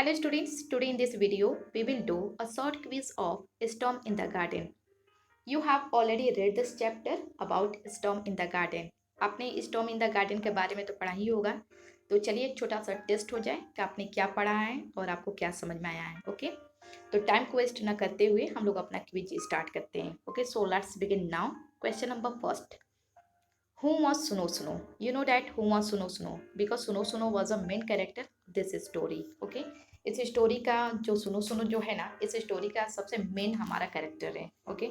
Hello students, today in this video we will do a short quiz of Storm in the Garden. You have already read this chapter about Storm in the Garden. आपने Storm in the Garden के बारे में तो पढ़ा ही होगा, तो चलिए एक छोटा सा टेस्ट हो जाए कि आपने क्या पढ़ा है और आपको क्या समझ में आया है. ओके, तो टाइम को वेस्ट न करते हुए हम लोग अपना क्विज स्टार्ट करते हैं. Okay, so let's begin now. Question number first. Who was Suno Suno? You know that who was Suno Suno because Suno Suno was a main character this story. Okay, इस story का जो सुनो सुनो जो है ना, इस स्टोरी का सबसे मेन हमारा कैरेक्टर है. ओके,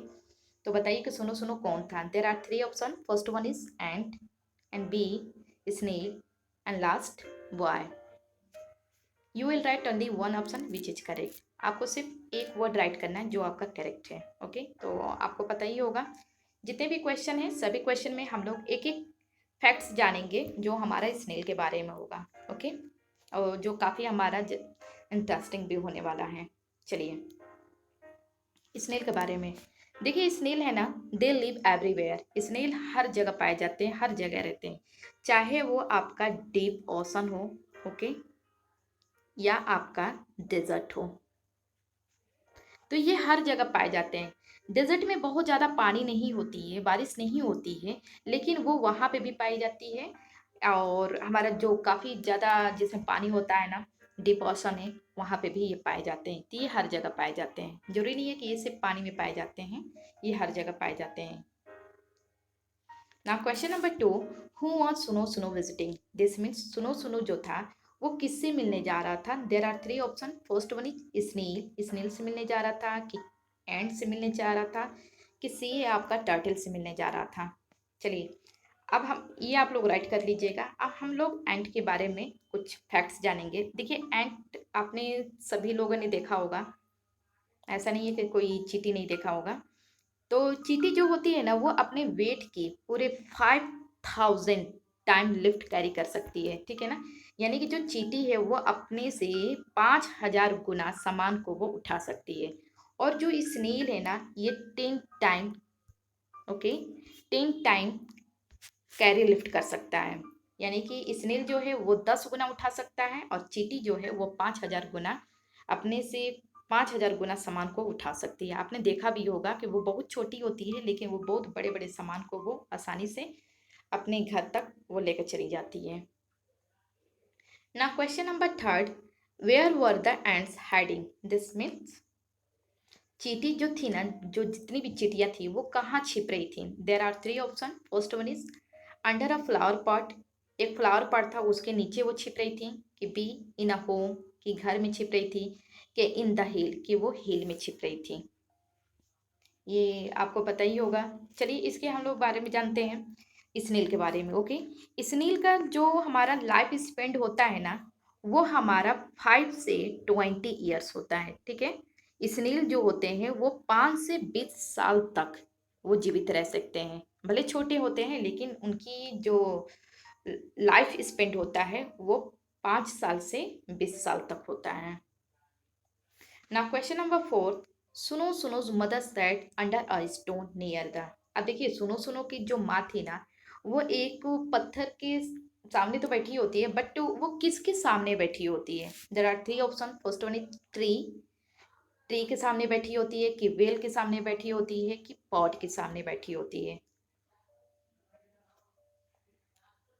तो बताइए कि सुनो सुनो कौन था. There are three option. First one is ant B snail and last boy. You will write only one option which is correct. आपको सिर्फ एक वर्ड राइट करना है जो आपका करेक्ट है. ओके, तो आपको पता ही होगा जितने भी क्वेश्चन हैं सभी क्वेश्चन में हम लोग एक एक फैक्ट्स जानेंगे जो हमारा स्नेल के बारे में होगा. ओके, और जो काफ़ी हमारा इंटरेस्टिंग भी होने वाला है. चलिए स्नेल के बारे में देखिए. स्नेल है ना, दे लिव एवरीवेयर. स्नेल हर जगह पाए जाते हैं, हर जगह रहते हैं, चाहे वो आपका डीप ओशन हो, ओके, या आपका डेजर्ट हो, तो ये हर जगह पाए जाते हैं. डेजर्ट में बहुत ज़्यादा पानी नहीं होती है, बारिश नहीं होती है, लेकिन वो वहाँ पे भी पाई जाती है. और हमारा जो काफ़ी ज़्यादा जिसमें पानी होता है ना, डीप ओशन है, वहाँ पे भी ये पाए जाते हैं. तो ये हर जगह पाए जाते हैं. जरूरी नहीं है कि ये सिर्फ पानी में पाए जाते हैं, ये हर जगह पाए जाते हैं. ना क्वेश्चन नंबर 2. हु वाज सुनो सुनो विजिटिंग. दिस मीन्स सुनो सुनो जो था वो किससे मिलने जा रहा था. There are three option. First one is snail. Snail से मिलने जा रहा था, कि एंड से मिलने जा रहा था, कि सी आपका टर्टल से मिलने जा रहा था. चलिए अब हम ये आप लोग राइट कर लीजिएगा. अब हम लोग एंट के बारे में कुछ फैक्ट्स जानेंगे. देखिए एंट आपने सभी लोगों ने देखा होगा, ऐसा नहीं है कि कोई चींटी नहीं देखा होगा. तो चींटी जो होती है ना, वो अपने वेट की पूरे 5000 टाइम लिफ्ट कैरी कर सकती है. ठीक है ना, यानी कि जो चींटी है वो अपने से 5000 गुना सामान को वो उठा सकती है. और जो स्नेल है ना, ये 10 time, okay, 10 time carry lift कर सकता है. यानी कि स्नेल जो है वो 10 गुना उठा सकता है और चींटी जो है वो 5000 गुना, अपने से 5000 गुना सामान को उठा सकती है. आपने देखा भी होगा कि वो बहुत छोटी होती है, लेकिन वो बहुत बड़े बड़े सामान को वो आसानी से अपने घर तक वो लेकर चली जाती है. ना question number third. Where were the ants hiding. This means चींटी जो थी ना, जो जितनी भी चींटियां थी वो कहाँ छिप रही थी. There are three option. First one is under a flower pot. एक फ्लावर पॉट था उसके नीचे वो छिप रही थी, कि बी इन अ होम, कि घर में छिप रही थी, कि इन द हिल, कि वो हिल में छिप रही थी. ये आपको पता ही होगा. चलिए इसके हम लोग बारे में जानते हैं, स्नेल के बारे में. ओके, स्नेल का जो हमारा लाइफ स्पेंड होता है ना, वो हमारा 5 से 20 ईयर्स होता है. ठीक है, स्नेल जो होते हैं वो 5 से 20 साल तक वो जीवित रह सकते हैं. भले छोटे होते हैं, लेकिन उनकी जो लाइफ स्पेंड होता है वो 5 साल से 20 साल तक होता है. ना क्वेश्चन नंबर 4. सुनो सुनो mother said under a stone near the. अब देखिए सुनो सुनो की जो माँ थी ना, वो एक पत्थर के सामने तो बैठी होती है, बट वो किसके सामने बैठी होती है. There are three option. First one is tree. Tree के सामने बैठी होती है, कि वेल के सामने बैठी होती है, कि पॉट के सामने बैठी होती है.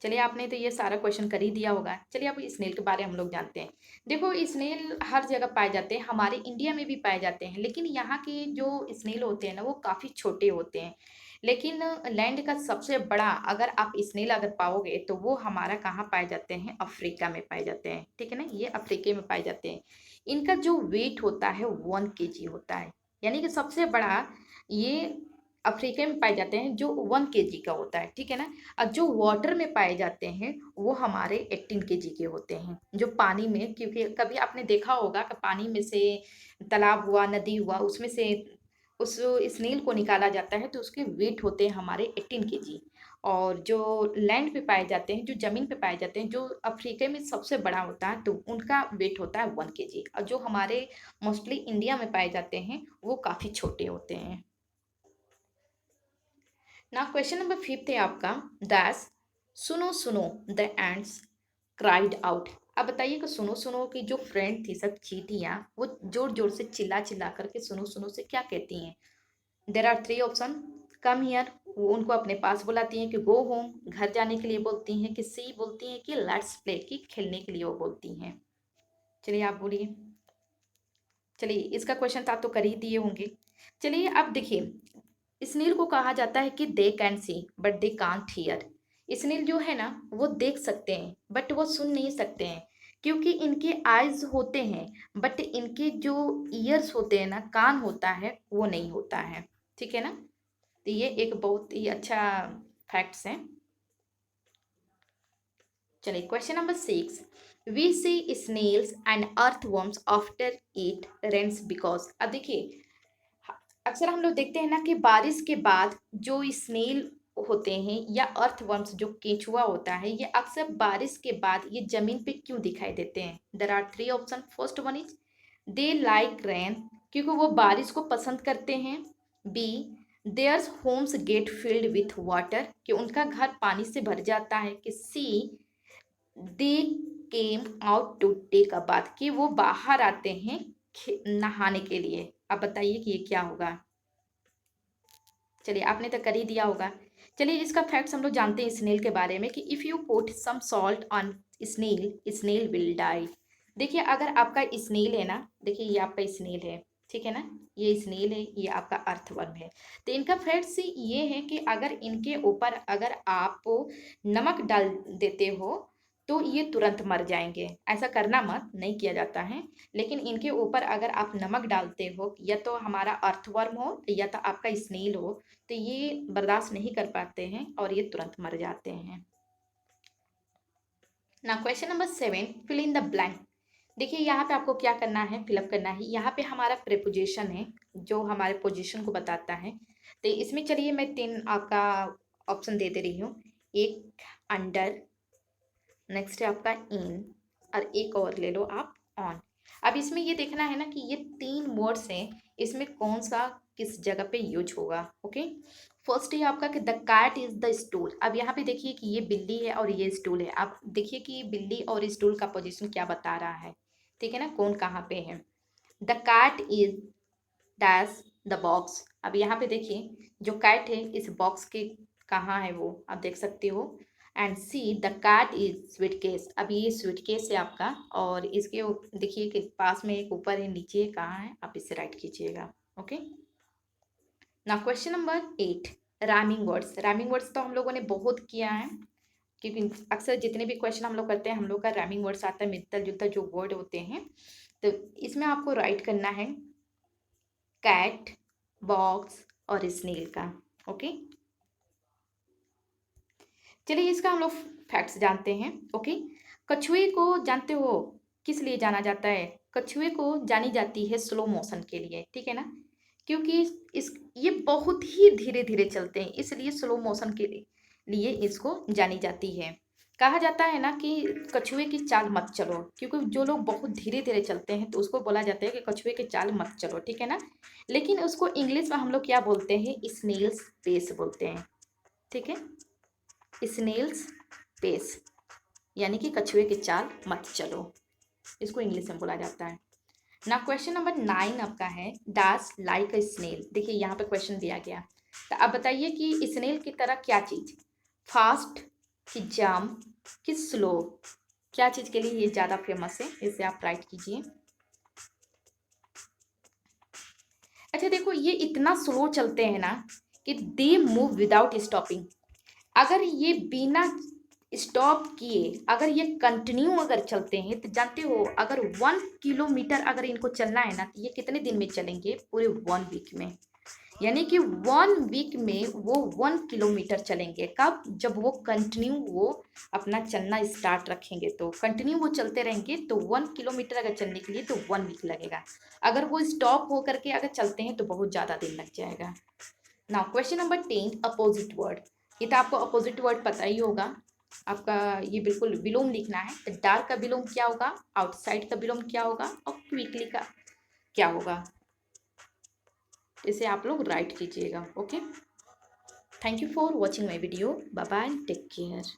चलिए आपने तो ये सारा क्वेश्चन कर ही दिया होगा. चलिए अब स्नेल के बारे में हम लोग जानते हैं. देखो स्नेल हर जगह पाए जाते हैं, हमारे इंडिया में भी पाए जाते हैं, लेकिन यहाँ के जो स्नेल होते हैं ना वो काफ़ी छोटे होते हैं. लेकिन लैंड का सबसे बड़ा अगर आप स्नेल अगर पाओगे तो वो हमारा कहाँ पाए जाते हैं, अफ्रीका में पाए जाते हैं. ठीक है ना, ये अफ्रीका में पाए जाते हैं. इनका जो वेट होता है 1 kg होता है. यानी कि सबसे बड़ा ये अफ्रीका में पाए जाते हैं जो 1 kg का होता है. ठीक है ना, और जो वाटर में पाए जाते हैं वो हमारे 18 kg के होते हैं. जो पानी में, क्योंकि कभी आपने देखा होगा कि पानी में से तालाब हुआ, नदी हुआ, उसमें से उस स्नेल को निकाला जाता है तो उसके वेट होते हैं हमारे 18 kg. और जो लैंड पे पाए जाते हैं, जो ज़मीन पे पाए जाते हैं, जो अफ्रीका में सबसे बड़ा होता है तो उनका वेट होता है 1 kg. और जो हमारे मोस्टली इंडिया में पाए जाते हैं वो काफ़ी छोटे होते हैं. ना क्वेश्चन नंबर 5 है आपका. दैस सुनो सुनो द एंड्स क्राइड आउट. अब बताइए कि सुनो सुनो की जो फ्रेंड थी सब चींटियां वो जोर जोर से चिल्ला चिल्ला करके सुनो सुनो से क्या कहती हैं। There are three option. Come here, वो उनको अपने पास बुलाती हैं कि गो होम, घर जाने के लिए बोलती हैं, कि सी बोलती हैं कि लेट्स प्ले, कि खेलने के लिए वो बोलती हैं। चलिए आप बोलिए। चलिए इसका क्वेश्चन तो आप तो कर ही दिए होंगे। चलिए अब देखिए, स्नेल को कहा जाता है कि they can see but they can't hear. Snail जो है ना वो देख सकते हैं बट वो सुन नहीं सकते हैं, क्योंकि इनके आईज होते हैं बट इनके जो ईयर्स होते हैं ना, कान होता है, वो नहीं होता है। ठीक है ना। तो ये एक बहुत ही अच्छा फैक्ट्स है। चलिए question number 6। We see snails and earthworms after it rains because. अब देखिए, अक्सर हम लोग देखते हैं ना कि बारिश के बाद जो स्नेल होते हैं या अर्थवर्म्स जो केंचुआ होता है, ये अक्सर बारिश के बाद ये जमीन पे क्यों दिखाई देते हैं। There are three option. First one is they like rain, क्योंकि वो बारिश को पसंद करते हैं। B, their homes get filled with water, कि उनका घर पानी से भर जाता है। कि C, they came out to take a bath, कि वो बाहर आते हैं नहाने के लिए। अब बताइए कि ये क्या होगा। चलिए आपने तो कर ही दिया होगा। चलिए इसका फैक्ट्स हम लोग जानते हैं स्नेल के बारे में कि if you put some salt on snail, snail will die. देखिए अगर आपका स्नेल है ना, देखिए ये आपका स्नेल है, ठीक है ना, ये स्नेल है, ये आपका अर्थवर्म है। तो इनका फैक्ट्स ये है कि अगर इनके ऊपर अगर आप नमक डाल देते हो तो ये तुरंत मर जाएंगे। ऐसा करना मत, नहीं किया जाता है। लेकिन इनके ऊपर अगर आप नमक डालते हो, या तो हमारा अर्थवर्म हो या तो आपका स्नेल हो, तो ये बर्दाश्त नहीं कर पाते हैं और ये तुरंत मर जाते हैं। ना question number 7, fill in the blank. देखिए यहाँ पे आपको क्या करना है, फिलअप करना है। यहाँ पे हमारा प्रेपोजिशन है जो हमारे पोजीशन को बताता है। तो इसमें चलिए मैं 3 आपका ऑप्शन दे दे रही हूँ। एक अंडर, नेक्स्ट है आपका इन, और एक और ले लो आप ऑन। अब इसमें ये देखना है ना कि ये 3 वर्ड्स हैं, इसमें कौन सा किस जगह पे यूज होगा। ओके, फर्स्ट है आपका कि the cat is the stool. अब यहाँ पे देखिए कि ये बिल्ली है और ये स्टूल है। आप देखिए कि बिल्ली और स्टूल का पोजीशन क्या बता रहा है, ठीक है ना, कौन कहाँ पे है। The cat is dash the box. अब यहाँ पे देखिए जो कैट है इस बॉक्स के कहाँ है वो आप देख सकते हो। And C, the cat is sweet case. अब ये स्वीट केस है आपका, और इसके देखिए कि पास में एक ऊपर है, नीचे कहाँ है, आप इसे राइट कीजिएगा। ओके, ना question number 8, rhyming words. Rhyming words तो हम लोगों ने बहुत किया है, क्योंकि अक्सर जितने भी क्वेश्चन हम लोग करते हैं हम लोग का राइमिंग वर्ड्स आता है, मिलता जुलता जो वर्ड होते हैं। तो इसमें आपको राइट करना है कैट, बॉक्स और स्नेल का। ओके, चलिए इसका हम लोग फैक्ट्स जानते हैं। ओके, कछुए को जानते हो किस लिए जाना जाता है। कछुए को जानी जाती है स्लो मोशन के लिए, ठीक है ना, क्योंकि इस ये बहुत ही धीरे धीरे चलते हैं, इसलिए स्लो मोशन के लिए इसको जानी जाती है। कहा जाता है ना कि कछुए की चाल मत चलो, क्योंकि जो लोग बहुत धीरे धीरे चलते हैं तो उसको बोला जाता है कि कछुए की चाल मत चलो, ठीक है ना। लेकिन उसको इंग्लिश में हम लोग क्या बोलते हैं, स्नेल्स पेस बोलते हैं, ठीक है, स्नेल्स पेस, यानी कि कछुए की चाल मत चलो, इसको इंग्लिश में बोला जाता है ना। क्वेश्चन नंबर 9 आपका है डास लाइक अ स्नेल। देखिए यहाँ पे क्वेश्चन दिया गया, तो अब बताइए कि स्नेल की तरह क्या चीज, फास्ट कि जम कि स्लो, क्या चीज के लिए ये ज्यादा फेमस है, इसे आप राइट कीजिए। अच्छा देखो, ये इतना स्लो चलते हैं ना कि दे मूव विदाउट स्टॉपिंग। अगर ये बिना स्टॉप किए अगर ये कंटिन्यू अगर चलते हैं तो जानते हो अगर 1 किलोमीटर अगर इनको चलना है ना तो ये कितने दिन में चलेंगे, पूरे 1 वीक में। यानी कि 1 वीक में वो 1 किलोमीटर चलेंगे। कब, जब वो कंटिन्यू वो अपना चलना स्टार्ट रखेंगे, तो कंटिन्यू वो चलते रहेंगे तो 1 किलोमीटर अगर चलने के लिए तो 1 वीक लगेगा। अगर वो स्टॉप होकर के अगर चलते हैं तो बहुत ज़्यादा दिन लग जाएगा। Now question number 10, opposite word. ये तो आपको अपोजिट वर्ड पता ही होगा। आपका ये बिल्कुल विलोम लिखना है, तो डार्क का विलोम क्या होगा, आउटसाइड का विलोम क्या होगा, और क्विकली का क्या होगा, इसे आप लोग राइट कीजिएगा। Okay, thank you for watching my video, bye bye, take care.